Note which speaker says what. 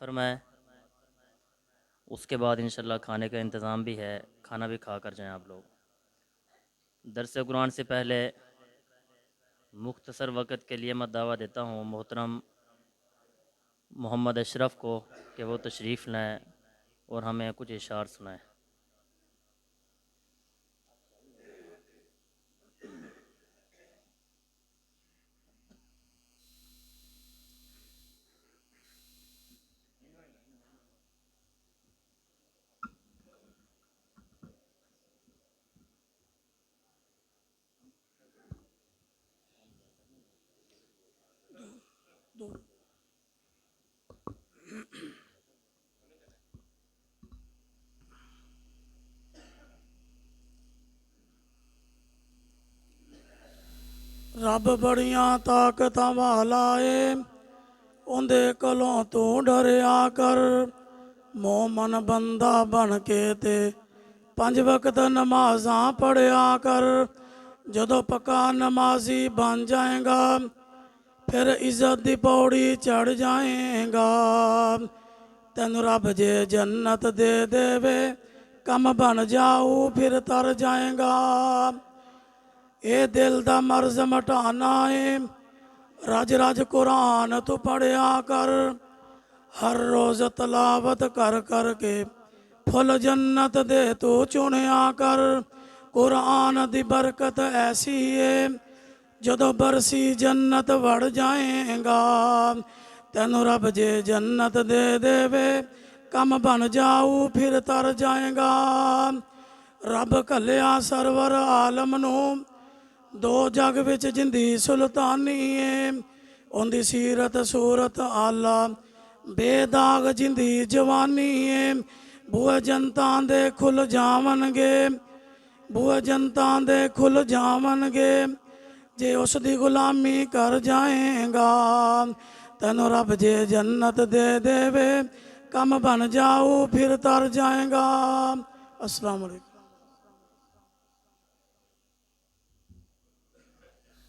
Speaker 1: फरमाए। उसके बाद इंशाल्लाह खाने का इंतज़ाम भी है, खाना भी खा कर जाएँ आप लोग। दरस कुरान से पहले मुख्तसर वक़्त के लिए मैं दावा देता हूँ मोहतरम मोहम्मद अशरफ़ को कि वो तशरीफ़ लाएँ और हमें कुछ इशार सुनाएँ।
Speaker 2: रब बड़ियां ताकतां वाला ए, उंदे कोलों तू डरिया कर। मोमन बंदा बन के ते 5 वक्त नमाज़ां पढ़िया कर। जदों पक्का नमाजी बन जाएगा फिर इज्जत दी पौड़ी चढ़ जाएगा। तेनू रब जे जन्नत दे देवे कम बन जाऊ फिर तर जाएगा। ए दिल दा मर्ज मटाना है, रज रज कुरान तू पढ़िया कर। हर रोज तलावत कर कर के फुल जन्नत दे तू चुनिया कर। कुरान दी बरकत ऐसी है जदों बरसी जन्नत वड़ जाएगा। तेनू रब जे जन्नत दे देवे कम बन जाऊ फिर तर जाएगा। रब कलिया सरवर आलम नू दो जग विच जिंदी सुल्तानी है। उंदी सीरत सूरत आला बेदाग जिंदी जवानी है। बूहे जनता दे खुल जावनगे, बूहे जनता दे खुल जावनगे जे उस दी गुलामी कर जाएगा। तेनू रब जे जन्नत दे देवे कम बन जाऊ फिर तर जाएगा। अस्सलाम वालेकुम।